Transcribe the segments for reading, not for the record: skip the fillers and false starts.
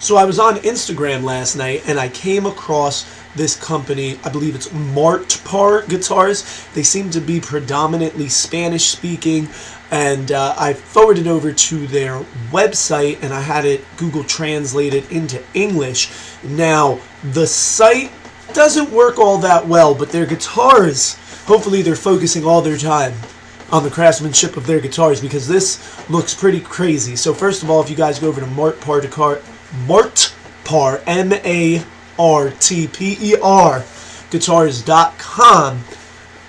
So I was on Instagram last night and I came across this company. I believe it's Martper Guitars. They seem to be predominantly Spanish speaking, and I forwarded over to their website and I had it Google translated into English. Now, the site doesn't work all that well, but their guitars, hopefully they're focusing all their time on the craftsmanship of their guitars, because this looks pretty crazy. So first of all, if you guys go over to Martper, M-A-R-T-P-E-R, guitars.com,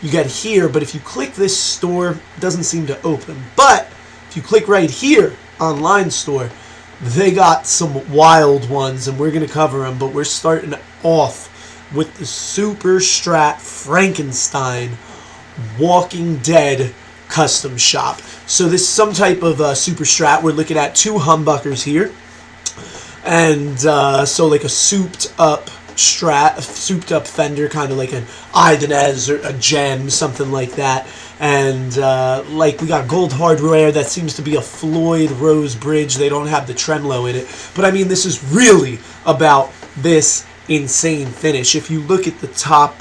you get here, but if you click this store, it doesn't seem to open. But if you click right here, online store, they got some wild ones, and we're going to cover them, but we're starting off with the Super Strat Frankenstein Walking Dead custom shop. So this is some type of Super Strat. We're looking at two humbuckers here, and so like a souped up Strat, a souped up Fender, kind of like an Ibanez or a Gem, something like that. And like we got gold hardware that seems to be a Floyd Rose bridge. They don't have the tremolo in it, but I mean, this is really about this insane finish. If you look at the top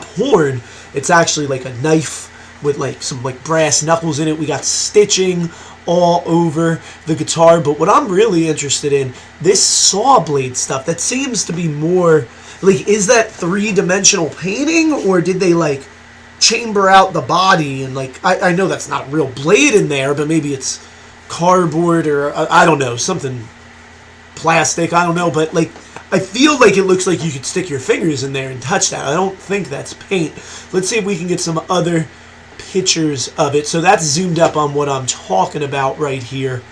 horn, it's actually like a knife with like some like brass knuckles in it. We got stitching all over the guitar, but what I'm really interested in, this saw blade stuff, that seems to be more like, is that three-dimensional painting, or did they like chamber out the body and like, I know that's not a real blade in there, but maybe it's cardboard or I don't know, something plastic, I don't know, but like I feel like it looks like you could stick your fingers in there and touch that. I don't think that's paint. Let's see if we can get some other pictures of it. So that's zoomed up on what I'm talking about right here.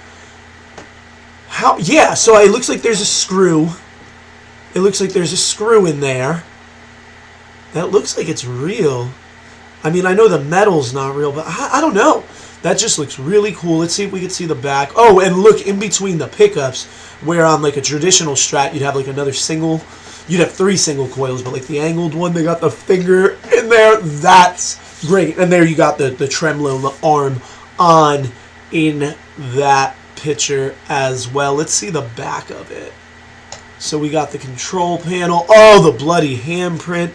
Yeah, so it looks like there's a screw. It looks like there's a screw in there. That looks like it's real. I mean, I know the metal's not real, but I don't know. That just looks really cool. Let's see if we can see the back. Oh, and look, in between the pickups, where on like a traditional Strat, you'd have like another single, you'd have three single coils, but like the angled one, they got the finger in there. That's great. And there you got the tremolo and the arm on in that picture as well. Let's see the back of it. So we got the control panel. Oh, the bloody handprint.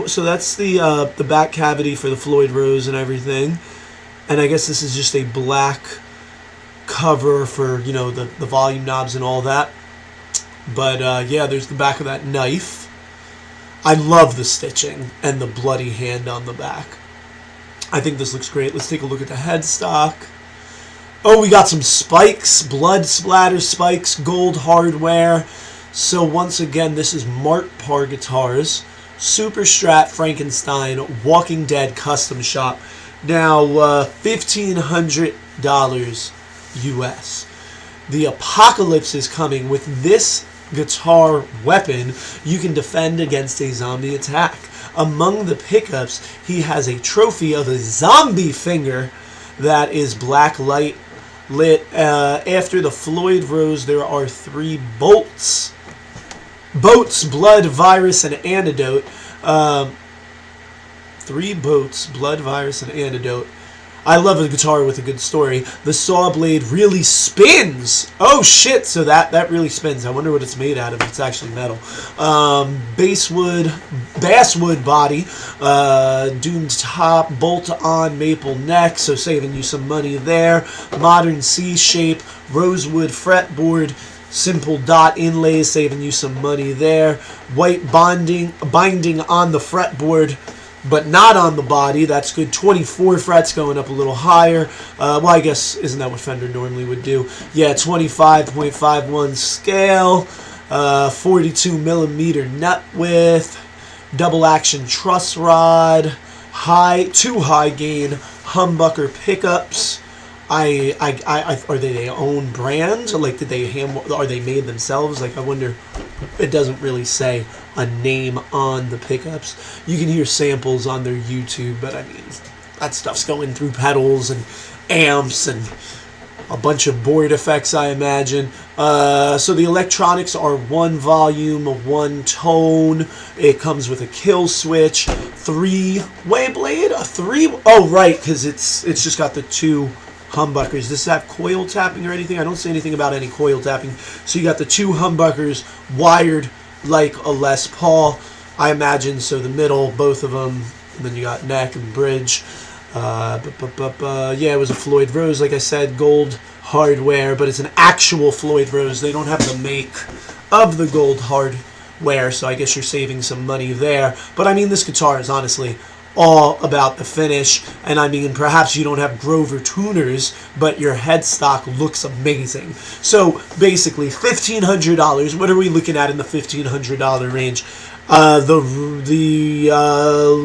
So that's the back cavity for the Floyd Rose and everything. And I guess this is just a black cover for, you know, the volume knobs and all that. But yeah, there's the back of that knife. I love the stitching and the bloody hand on the back. I think this looks great. Let's take a look at the headstock. Oh, we got some spikes, blood splatter spikes, gold hardware. So once again, this is Martper Guitars, Super Strat Frankenstein Walking Dead custom shop. Now, $1,500 US. The apocalypse is coming. With this guitar weapon, you can defend against a zombie attack. Among the pickups, he has a trophy of a zombie finger that is black light lit. After the Floyd Rose, there are 3 bolts. Boats, blood, virus, and antidote. 3 boats, blood, virus, and antidote. I love a guitar with a good story. The saw blade really spins. Oh shit! So that really spins. I wonder what it's made out of. It's actually metal. Basswood body, doomed top, bolt-on maple neck. So saving you some money there. Modern C shape, rosewood fretboard. Simple dot inlays, saving you some money there. White binding on the fretboard, but not on the body. That's good. 24 frets, going up a little higher. Well, I guess, isn't that what Fender normally would do? Yeah, 25.51 scale, 42 millimeter nut width, double action truss rod, 2 high gain humbucker pickups. Are they their own brand? Like, are they made themselves? Like, I wonder. It doesn't really say a name on the pickups. You can hear samples on their YouTube, but I mean, that stuff's going through pedals and amps and a bunch of board effects, I imagine. So the electronics are 1 volume, 1 tone. It comes with a kill switch, 3-way blade, a 3. Oh, right, because it's just got the 2 humbuckers. Does this have coil tapping or anything? I don't see anything about any coil tapping. So you got the 2 humbuckers wired like a Les Paul, I imagine. So the middle, both of them, and then you got neck and bridge. Yeah, it was a Floyd Rose, like I said, gold hardware, but it's an actual Floyd Rose. They don't have the make of the gold hardware, so I guess you're saving some money there. But I mean, this guitar is honestly all about the finish, and I mean, perhaps you don't have Grover tuners, but your headstock looks amazing. So basically, $1,500. What are we looking at in the $1,500 range? The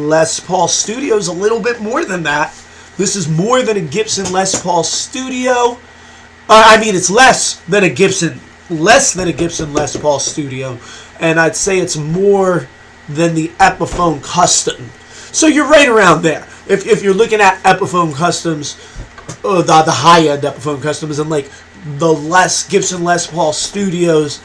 Les Paul Studio's a little bit more than that. This is more than a Gibson Les Paul Studio. I mean, it's less than a Gibson Les Paul Studio, and I'd say it's more than the Epiphone Custom. So you're right around there. If you're looking at Epiphone Customs, the high-end Epiphone Customs, and like the Gibson Les Paul Studios,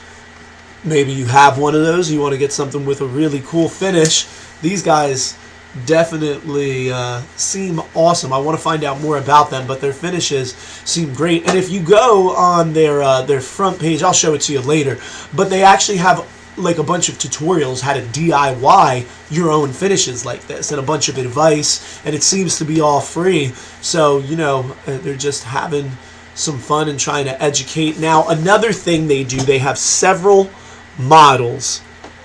maybe you have one of those, you want to get something with a really cool finish. These guys definitely seem awesome. I want to find out more about them, but their finishes seem great. And if you go on their front page, I'll show it to you later, but they actually have like a bunch of tutorials how to DIY your own finishes like this, and a bunch of advice, and it seems to be all free. So, you know, they're just having some fun and trying to educate. Now, another thing they do, they have several models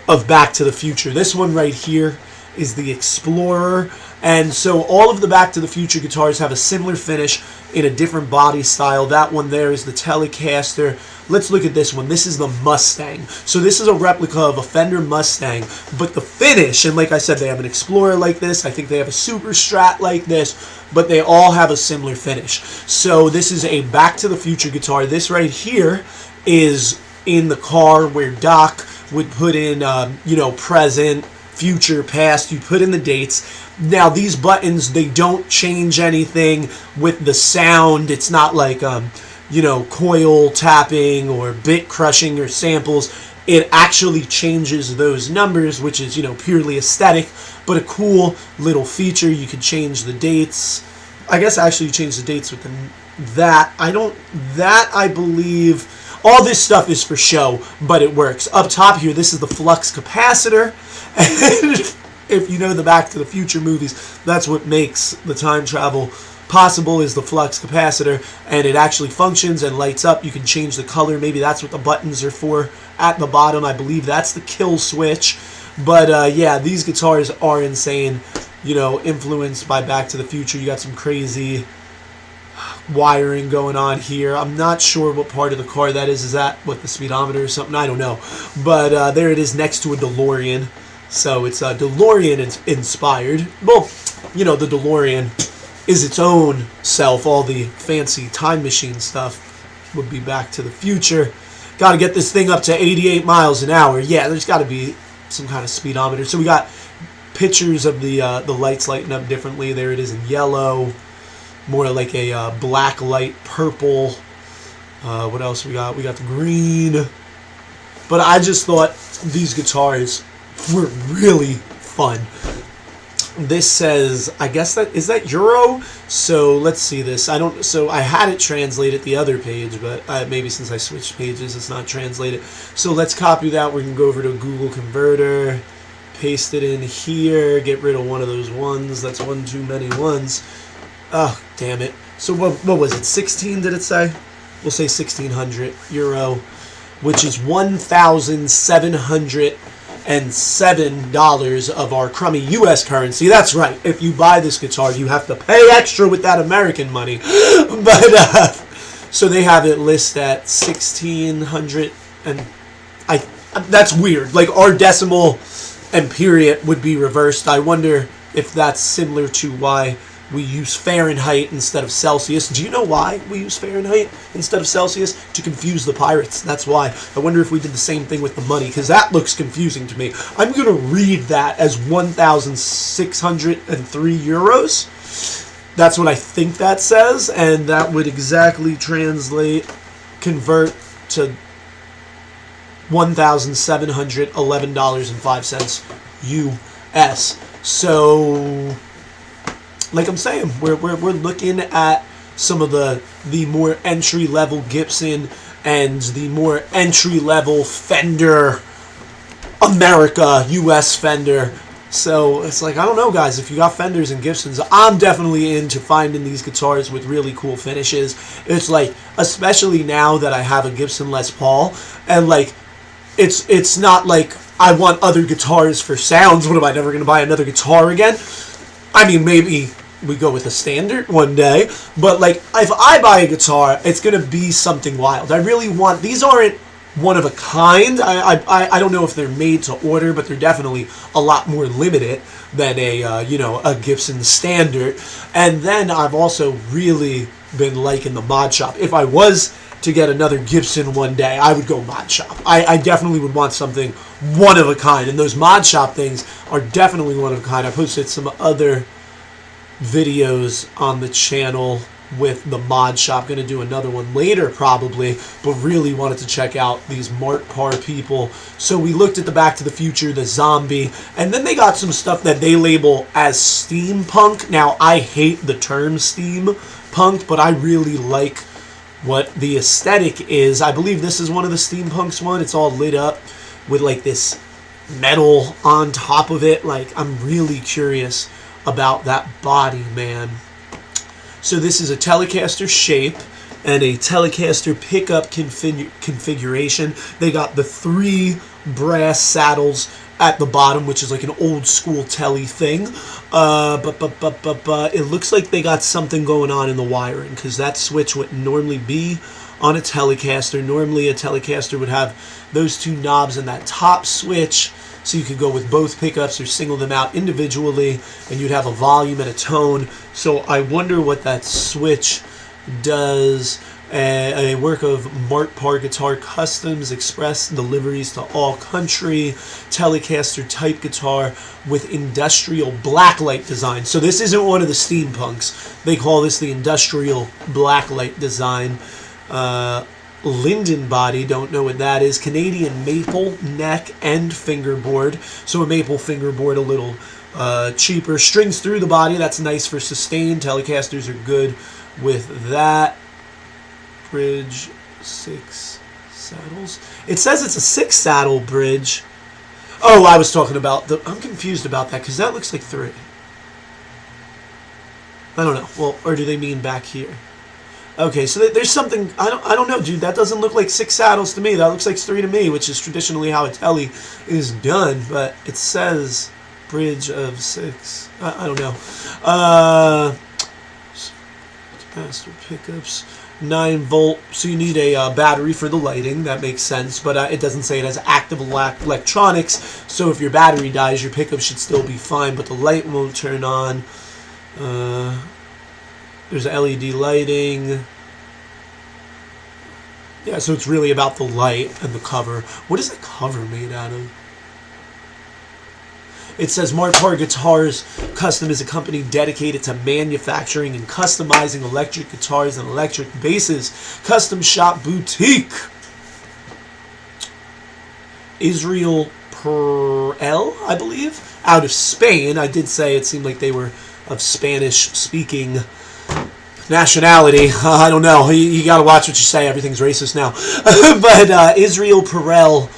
of Back to the Future. This one right here is the Explorer, and so all of the Back to the Future guitars have a similar finish in a different body style. That one there is the Telecaster. Let's look at this one. This is the Mustang. So this is a replica of a Fender Mustang, but the finish, and like I said, they have an Explorer like this. I think they have a Super Strat like this, but they all have a similar finish. So this is a Back to the Future guitar. This right here is in the car where Doc would put in, you know, present, future, past. You put in the dates. Now these buttons, they don't change anything with the sound. It's not like you know, coil tapping or bit crushing or samples. It actually changes those numbers, which is, you know, purely aesthetic, but a cool little feature. You could change the dates. I guess actually you change the dates with that. I believe all this stuff is for show, but it works. Up top here, this is the flux capacitor. And if you know the Back to the Future movies, that's what makes the time travel possible, is the flux capacitor, and it actually functions and lights up. You can change the color. Maybe that's what the buttons are for at the bottom. I believe that's the kill switch. But yeah, these guitars are insane, you know, influenced by Back to the Future. You got some crazy wiring going on here. I'm not sure what part of the car that is. Is that what, the speedometer or something? I don't know. But there it is next to a DeLorean. So it's DeLorean inspired. Well, you know, the DeLorean is its own self. All the fancy time machine stuff would be Back to the Future. Got to get this thing up to 88 miles an hour. Yeah, there's got to be some kind of speedometer. So we got pictures of the lights lighting up differently. There it is in yellow, more like a black light purple. What else we got? We got the green. But I just thought these guitars were really fun. This says, I guess is that Euro? So let's see this. So I had it translated the other page, but maybe since I switched pages, it's not translated. So let's copy that. We can go over to Google Converter, paste it in here, get rid of one of those ones. That's one too many ones. Oh, damn it. So what was it? 16, did it say? We'll say 1,600 euro, which is $1,707 of our crummy U.S. currency. That's right. If you buy this guitar, you have to pay extra with that American money. But so they have it listed at 1,600, and that's weird. Like our decimal and period would be reversed. I wonder if that's similar to why we use Fahrenheit instead of Celsius. Do you know why we use Fahrenheit instead of Celsius? To confuse the pirates. That's why. I wonder if we did the same thing with the money, because that looks confusing to me. I'm going to read that as 1,603 euros. That's what I think that says, and that would exactly convert to $1,711.05 US. So, like I'm saying, we're looking at some of the more entry-level Gibson and the more entry-level Fender, America, US Fender. So it's like, I don't know, guys, if you got Fenders and Gibsons, I'm definitely into finding these guitars with really cool finishes. It's like, especially now that I have a Gibson Les Paul, and like, it's not like I want other guitars for sounds. What, am I never going to buy another guitar again? I mean, maybe we go with a standard one day, but like, if I buy a guitar, it's going to be something wild. I really want, these aren't one of a kind. I don't know if they're made to order, but they're definitely a lot more limited than a you know, a Gibson standard. And then I've also really been liking the mod shop. If I was to get another Gibson one day, I would go mod shop. I definitely would want something one of a kind, and those mod shop things are definitely one of a kind. I posted some other videos on the channel with the mod shop. Going to do another one later probably, but really wanted to check out these Martper people. So we looked at the Back to the Future, the Zombie, and then they got some stuff that they label as steampunk. Now, I hate the term steampunk, but I really like what the aesthetic is. I believe this is one of the steampunks one. It's all lit up with like this metal on top of it. Like, I'm really curious about that body, man. So this is a Telecaster shape and a Telecaster pickup configuration. They got the 3 brass saddles at the bottom, which is like an old school Tele thing. But it looks like they got something going on in the wiring, because that switch wouldn't normally be on a Telecaster. Normally a Telecaster would have those 2 knobs and that top switch, so you could go with both pickups or single them out individually, and you'd have a volume and a tone. So I wonder what that switch does. A work of Martper Guitar Customs, express deliveries to all country, Telecaster type guitar with industrial blacklight design. So this isn't one of the steampunks. They call this the industrial blacklight design. Linden body, don't know what that is. Canadian maple neck and fingerboard. So a maple fingerboard, a little cheaper. Strings through the body, that's nice for sustain. Telecasters are good with that. Bridge, 6 saddles. It says it's a 6 saddle bridge. Oh, I was talking about the, I'm confused about that, because that looks like 3. I don't know. Well, or do they mean back here? Okay, so there's something, I don't know, dude. That doesn't look like 6 saddles to me. That looks like 3 to me, which is traditionally how a Tele is done. But it says bridge of 6. I don't know. Master pickups, 9-volt. So you need a battery for the lighting. That makes sense. But it doesn't say it has active electronics. So if your battery dies, your pickup should still be fine. But the light won't turn on. There's LED lighting. Yeah, so it's really about the light and the cover. What is the cover made out of? It says Martper Guitars Custom is a company dedicated to manufacturing and customizing electric guitars and electric basses. Custom shop boutique. Israel Perel, I believe, out of Spain. I did say it seemed like they were of Spanish-speaking nationality. I don't know. You got to watch what you say. Everything's racist now. But Israel Perel,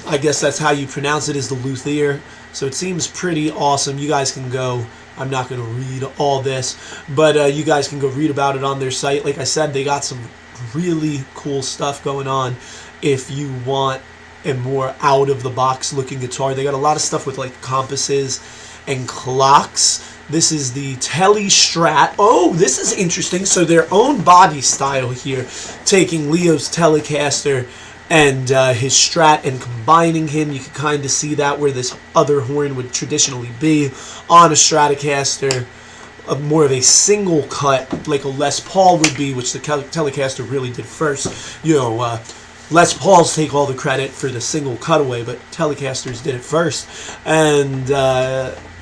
I guess that's how you pronounce it, is the luthier. So it seems pretty awesome. You guys can go. I'm not going to read all this, but you guys can go read about it on their site. Like I said, they got some really cool stuff going on if you want a more out-of-the-box looking guitar. They got a lot of stuff with like compasses and clocks. This is the TeleStrat. Oh, this is interesting. So their own body style here, taking Leo's Telecaster and his Strat and combining him. You can kind of see that where this other horn would traditionally be on a Stratocaster. More of a single cut, like a Les Paul would be, which the Telecaster really did first. You know, Les Pauls take all the credit for the single cutaway, but Telecasters did it first. And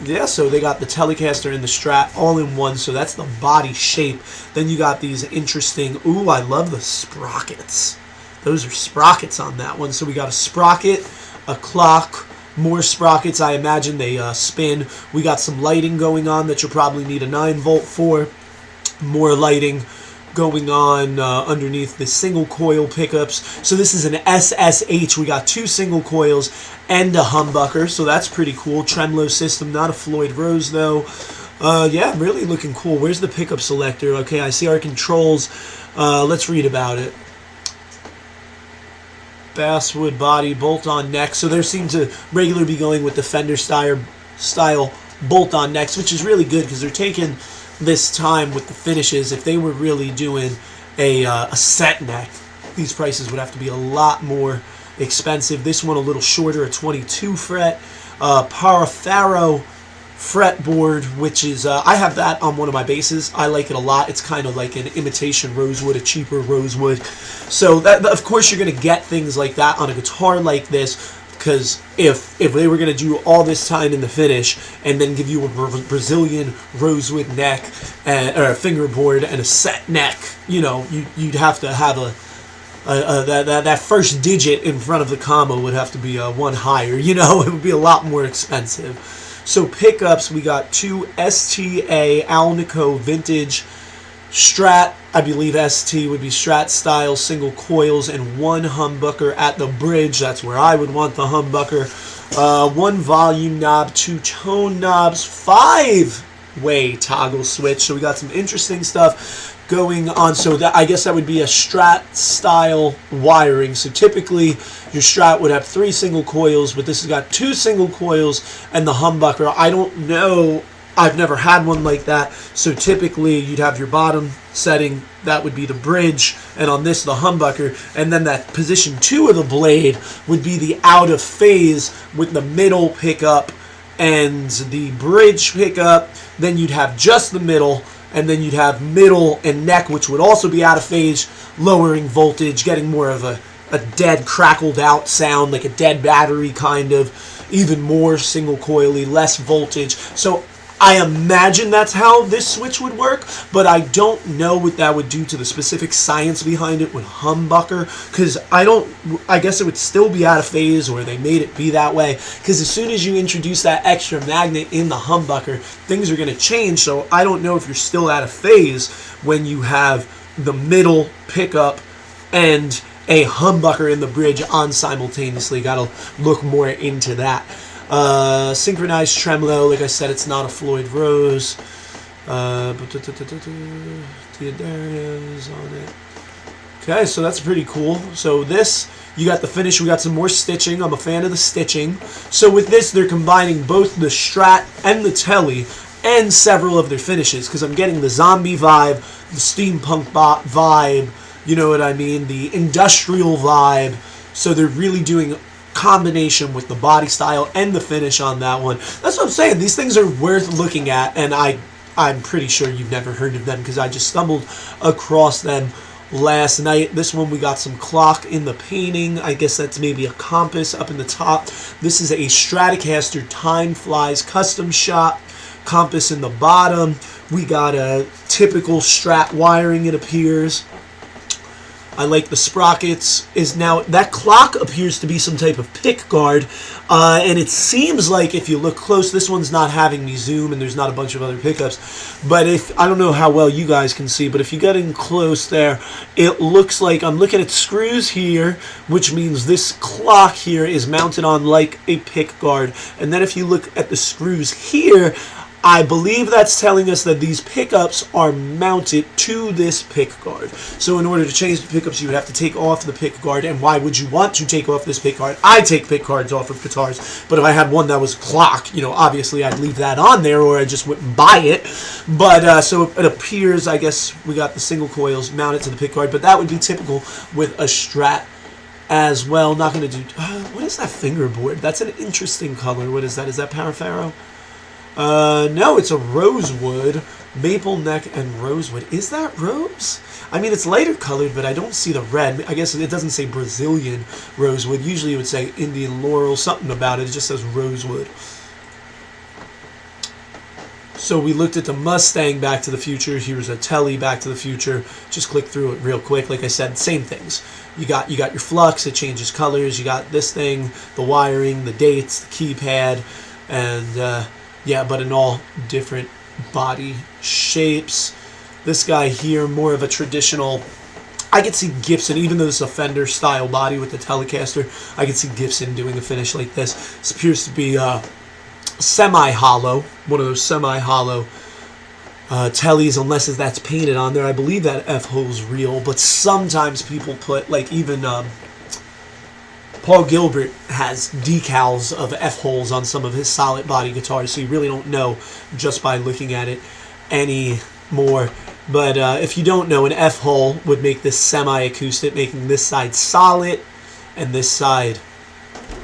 yeah, so they got the Telecaster and the Strat all in one, so that's the body shape. Then you got these interesting, ooh, I love the sprockets. Those are sprockets on that one. So we got a sprocket, a clock, more sprockets. I imagine they spin. We got some lighting going on that you'll probably need a 9-volt for. More lighting going on underneath the single coil pickups. So this is an SSH. We got 2 single coils and a humbucker, so that's pretty cool. Tremolo system, not a Floyd Rose though. Yeah, really looking cool. Where's the pickup selector? Okay, I see our controls. Let's read about it. Basswood body, bolt-on neck. So there seems to regularly be going with the Fender style bolt-on necks, which is really good because they're taking this time with the finishes. If they were really doing a set neck, these prices would have to be a lot more expensive. This one a little shorter, a 22 fret, Parafaro fretboard, which is I have that on one of my basses. I like it a lot. It's kind of like an imitation rosewood, a cheaper rosewood. So that, of course, you're going to get things like that on a guitar like this, because if they were going to do all this time in the finish and then give you a Brazilian rosewood neck or a fingerboard and a set neck, you know, you'd have to have that first digit in front of the comma would have to be one higher. You know, it would be a lot more expensive. So pickups, we got 2 STA Alnico vintage Strat, I believe ST would be Strat style single coils, and 1 humbucker at the bridge. That's where I would want the humbucker. 1 volume knob, 2 tone knobs, 5-way toggle switch. So we got some interesting stuff going on. So that, I guess that would be a Strat style wiring. So typically your Strat would have 3 single coils, but this has got 2 single coils and the humbucker. I don't know, I've never had one like that. So typically you'd have your bottom setting, that would be the bridge, and on this the humbucker, and then that position 2 of the blade would be the out of phase with the middle pickup and the bridge pickup. Then you'd have just the middle, and then you'd have middle and neck, which would also be out of phase, lowering voltage, getting more of a dead, crackled out sound, like a dead battery kind of, even more single coily, less voltage. So I imagine that's how this switch would work, but I don't know what that would do to the specific science behind it with humbucker, because I guess it would still be out of phase, or they made it be that way, because as soon as you introduce that extra magnet in the humbucker, things are going to change. So I don't know if you're still out of phase when you have the middle pickup and a humbucker in the bridge on simultaneously. Got to look more into that. Synchronized tremolo, like I said, it's not a Floyd Rose. There it is on it. Okay, so that's pretty cool. So this, you got the finish, we got some more stitching. I'm a fan of the stitching. So with this, they're combining both the Strat and the Tele and several of their finishes, because I'm getting the zombie vibe, the steampunk vibe, you know what I mean, the industrial vibe. So they're really doing combination with the body style and the finish on that one. That's what I'm saying. These things are worth looking at, and I'm pretty sure you've never heard of them because I just stumbled across them last night. This one, we got some clock in the painting. I guess that's maybe a compass up in the top. This is a Stratocaster Time Flies custom shop. Compass in the bottom. We got a typical Strat wiring, it appears. I like the sprockets. Now that clock appears to be some type of pick guard, and it seems like if you look close, this one's not having me zoom, and there's not a bunch of other pickups. But I don't know how well you guys can see, but if you get in close there, it looks like I'm looking at screws here, which means this clock here is mounted on like a pick guard. And then if you look at the screws here, I believe that's telling us that these pickups are mounted to this pick guard. So in order to change the pickups, you would have to take off the pick guard. And why would you want to take off this pick guard? I take pick guards off of guitars, but if I had one that was clock, you know, obviously I'd leave that on there, or I just wouldn't buy it. But so it appears, I guess we got the single coils mounted to the pick guard, but that would be typical with a Strat as well. Not going to do, what is that fingerboard? That's an interesting color. What is that? Is that Parafaro? No, it's a rosewood, maple neck and rosewood. Is that rose? I mean, it's lighter colored, but I don't see the red. I guess it doesn't say Brazilian rosewood. Usually it would say Indian laurel, something about it. It just says rosewood. So we looked at the Mustang Back to the Future. Here's a Tele Back to the Future. Just click through it real quick. Like I said, same things. You got your flux. It changes colors. You got this thing, the wiring, the dates, the keypad, and yeah, but in all different body shapes. This guy here, more of a traditional. I could see Gibson, even though this is a Fender style body with the Telecaster, I could see Gibson doing a finish like this. This appears to be semi-hollow, one of those semi-hollow Teles, unless that's painted on there. I believe that F-hole's real, but sometimes people put, like even Paul Gilbert has decals of F-holes on some of his solid body guitars, so you really don't know just by looking at it anymore. But if you don't know, an F-hole would make this semi-acoustic, making this side solid and this side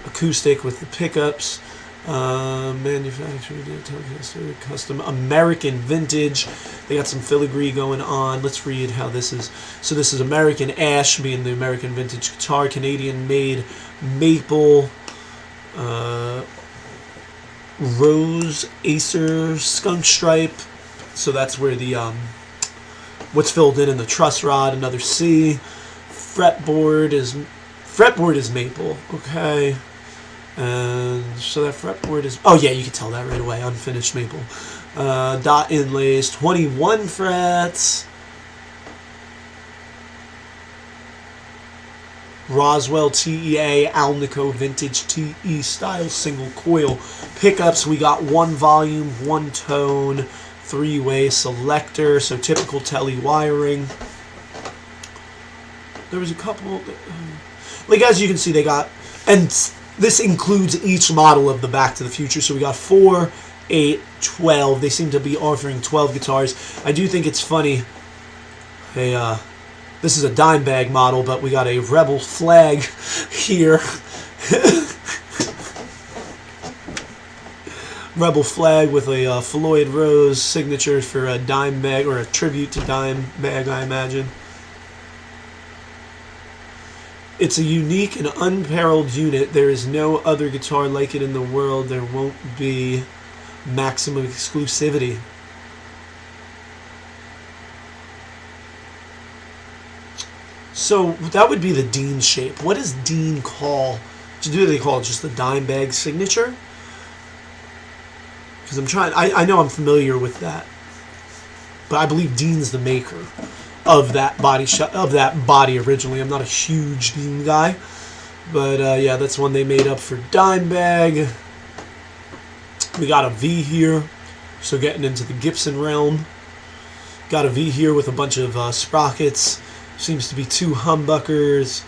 acoustic with the pickups. Manufactured Telecaster, custom American vintage. They got some filigree going on. Let's read how this is. So this is American Ash, being the American vintage guitar. Canadian made maple. Rose Acer skunk stripe. So that's where the what's filled in the truss rod. Another C. Fretboard is maple. Okay. And so that fretboard is, oh yeah, you can tell that right away, unfinished maple. Dot inlays, 21 frets. Roswell TEA Alnico vintage TE style single coil pickups. We got one volume, one tone, three-way selector, so typical Tele wiring. There was a couple, like as you can see, they got, and this includes each model of the Back to the Future. So we got 4, 8, 12. They seem to be offering 12 guitars. I do think it's funny. Hey, this is a dime bag model, but we got a Rebel flag here. Rebel flag with a Floyd Rose signature for a dime bag, or a tribute to dime bag, I imagine. It's a unique and unparalleled unit. There is no other guitar like it in the world. There won't be maximum exclusivity. So that would be the Dean shape. What does Dean call? Do they call it just the dime bag signature? Because I'm trying. I know I'm familiar with that, but I believe Dean's the maker of that body originally. I'm not a huge Dean guy, but yeah, that's one they made up for dime bag. We got a V here, so getting into the Gibson realm. Got a V here with a bunch of sprockets. Seems to be 2 humbuckers,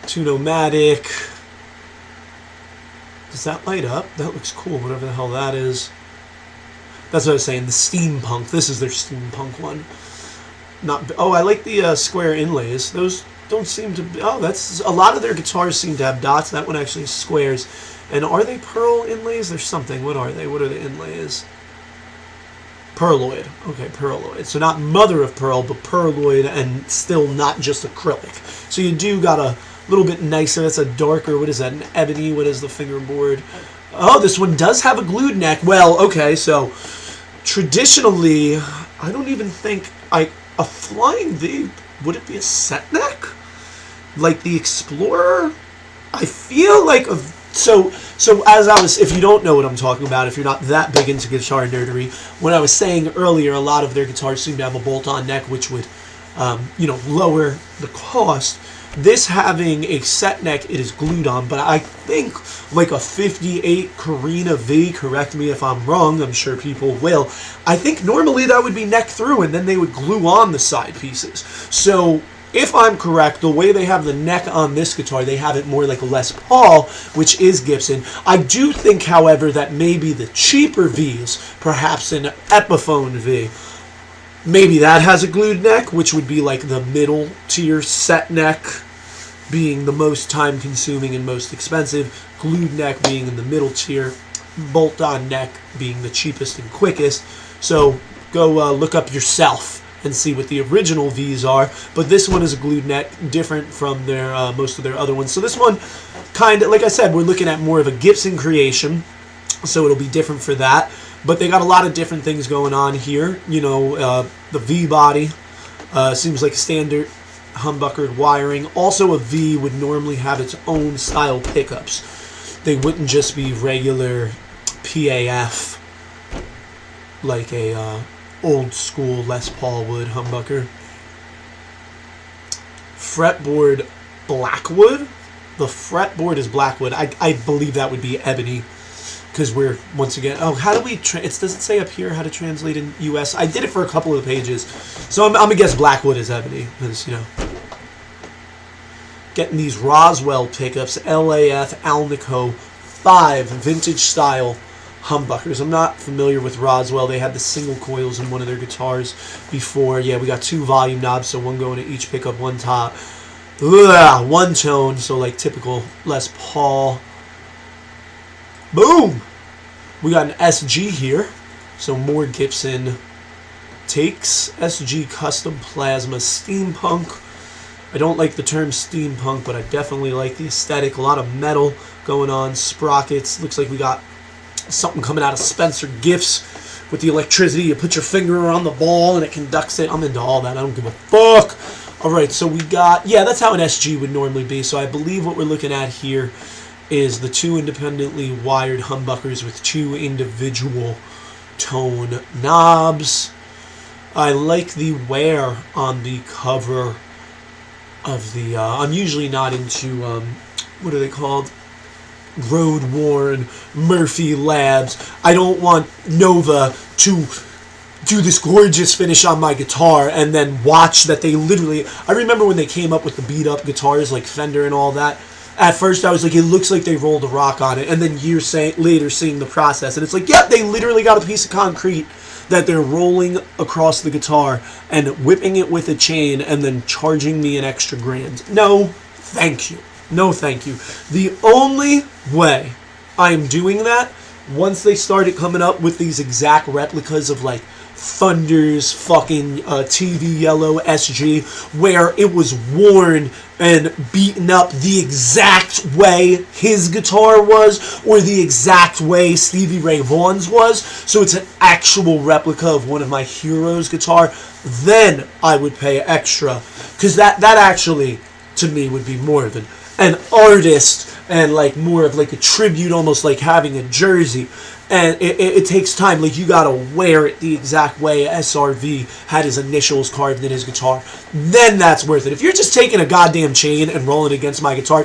2 nomadic. Does that light up? That looks cool, whatever the hell that is. That's what I was saying, the steampunk. This is their steampunk one. Oh, I like the square inlays. Those don't seem to be, oh, that's, a lot of their guitars seem to have dots. That one actually is squares. And are they pearl inlays? There's something. What are they? What are the inlays? Perloid. Okay, perloid. So not mother of pearl, but perloid, and still not just acrylic. So you do got a little bit nicer. That's a darker, what is that, an ebony? What is the fingerboard? Oh, this one does have a glued neck. Well, okay, so traditionally, I don't even think, a flying V, would it be a set neck? Like the Explorer? I feel like so as I was, if you don't know what I'm talking about, if you're not that big into guitar nerdery, when I was saying earlier, a lot of their guitars seem to have a bolt-on neck, which would, lower the cost. This having a set neck, it is glued on, but I think like a 58 Carina V, correct me if I'm wrong, I'm sure people will, I think normally that would be neck through and then they would glue on the side pieces. So if I'm correct, the way they have the neck on this guitar, they have it more like a Les Paul, which is Gibson. I do think, however, that maybe the cheaper Vs, perhaps an Epiphone V, maybe that has a glued neck, which would be like the middle tier set neck, being the most time consuming and most expensive, glued neck being in the middle tier, bolt-on neck being the cheapest and quickest. So go look up yourself and see what the original Vs are. But this one is a glued neck, different from their most of their other ones. So this one, kind of, like I said, we're looking at more of a Gibson creation, so it'll be different for that. But they got a lot of different things going on here. You know, the V body seems like standard humbuckered wiring. Also, a V would normally have its own style pickups. They wouldn't just be regular PAF like a old school Les Paul wood humbucker. Fretboard blackwood. The fretboard is blackwood. I believe that would be ebony, because we're, once again, oh, how do we, does it say up here how to translate in US? I did it for a couple of pages, so I'm going to guess blackwood is ebony, because, you know. Getting these Roswell pickups, LAF Alnico 5 vintage style humbuckers. I'm not familiar with Roswell. They had the single coils in one of their guitars before. Yeah, we got 2 volume knobs, so one going to each pickup, one top. Ugh, one tone, so like typical Les Paul. Boom! We got an SG here, so more Gibson takes. SG Custom Plasma Steampunk. I don't like the term steampunk, but I definitely like the aesthetic. A lot of metal going on, sprockets. Looks like we got something coming out of Spencer Gifts with the electricity. You put your finger on the ball and it conducts it. I'm into all that. I don't give a fuck. Alright, so we got, yeah, that's how an SG would normally be. So I believe what we're looking at here is the 2 independently wired humbuckers with 2 individual tone knobs. I like the wear on the cover of the, I'm usually not into, what are they called? Road worn Murphy Labs. I don't want Nova to do this gorgeous finish on my guitar and then watch that they literally, I remember when they came up with the beat up guitars like Fender and all that. At first I was like, it looks like they rolled a rock on it, and then years later seeing the process, and it's like, yep, they literally got a piece of concrete that they're rolling across the guitar and whipping it with a chain and then charging me an extra grand. No, thank you. No, thank you. The only way I'm doing that, once they started coming up with these exact replicas of like Thunder's fucking TV yellow SG, where it was worn and beaten up the exact way his guitar was, or the exact way Stevie Ray Vaughan's was, so it's an actual replica of one of my heroes' guitar, then I would pay extra, because that actually, to me, would be more of an artist, and like more of like a tribute, almost like having a jersey. And it takes time. Like, you gotta wear it the exact way SRV had his initials carved in his guitar. Then that's worth it. If you're just taking a goddamn chain and rolling it against my guitar,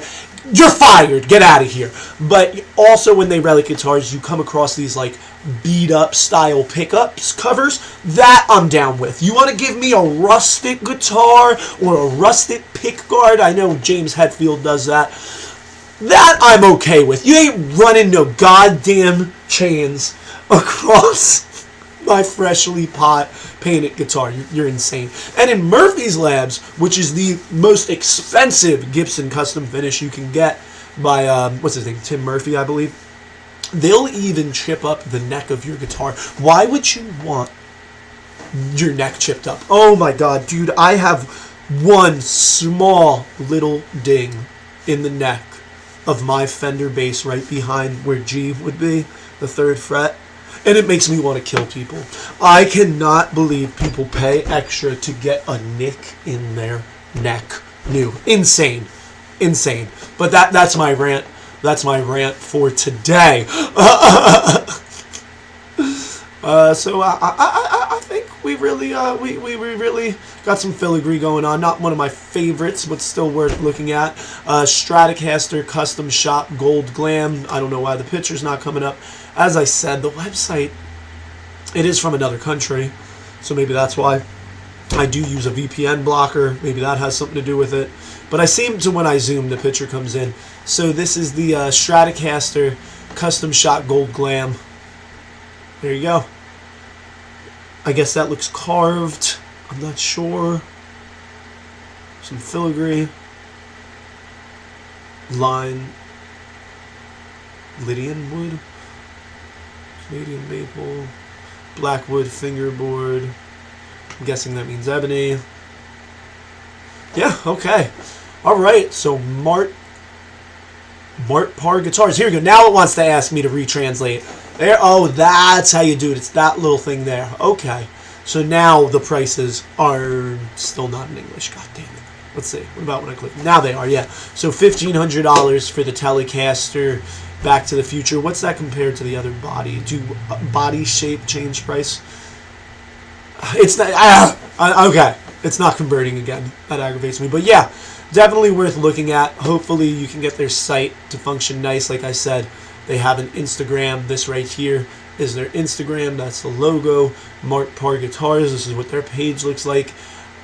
you're fired. Get out of here. But also, when they relic guitars, you come across these like beat up style pickups covers. That I'm down with. You want to give me a rustic guitar or a rustic pick guard? I know James Hetfield does that. That I'm okay with. You ain't running no goddamn chains across my freshly pot painted guitar. You're insane. And in Murphy's Labs, which is the most expensive Gibson custom finish you can get by, what's his name, Tim Murphy, I believe, they'll even chip up the neck of your guitar. Why would you want your neck chipped up? Oh my god, dude, I have one small little ding in the neck of my Fender bass right behind where G would be, the 3rd fret, and it makes me want to kill people. I cannot believe people pay extra to get a nick in their neck new. Insane. Insane. But that's my rant. That's my rant for today. So I think we really we really got some filigree going on. Not one of my favorites, but still worth looking at. Stratocaster Custom Shop Gold Glam. I don't know why the picture's not coming up. As I said, the website, it is from another country, so maybe that's why. I do use a VPN blocker. Maybe that has something to do with it. But I seem to, when I zoom, the picture comes in. So this is the Stratocaster Custom Shop Gold Glam. There you go. I guess that looks carved. I'm not sure. Some filigree. Line. Lydian wood. Canadian maple. Blackwood fingerboard. I'm guessing that means ebony. Yeah, okay. Alright, so Martper Guitars. Here we go. Now it wants to ask me to retranslate. There. Oh, that's how you do it. It's that little thing there. Okay. So now the prices are still not in English. God damn it. Let's see. What about when I click? Now they are, yeah. So $1,500 for the Telecaster Back to the Future. What's that compared to the other body? Do body shape change price? It's not. Okay, it's not converting again. That aggravates me. But yeah, definitely worth looking at. Hopefully, you can get their site to function nice. Like I said, they have an Instagram. This right here is their Instagram. That's the logo. Martper Guitars. This is what their page looks like.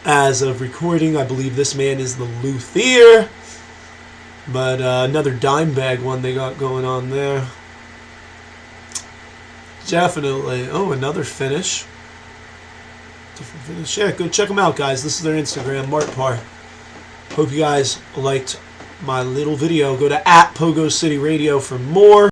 As of recording, I believe this man is the luthier. But another dime bag one they got going on there. Definitely. Oh, another finish. Different finish. Yeah, go check them out, guys. This is their Instagram, Martper. Hope you guys liked my little video. Go to @PoGo City Radio for more.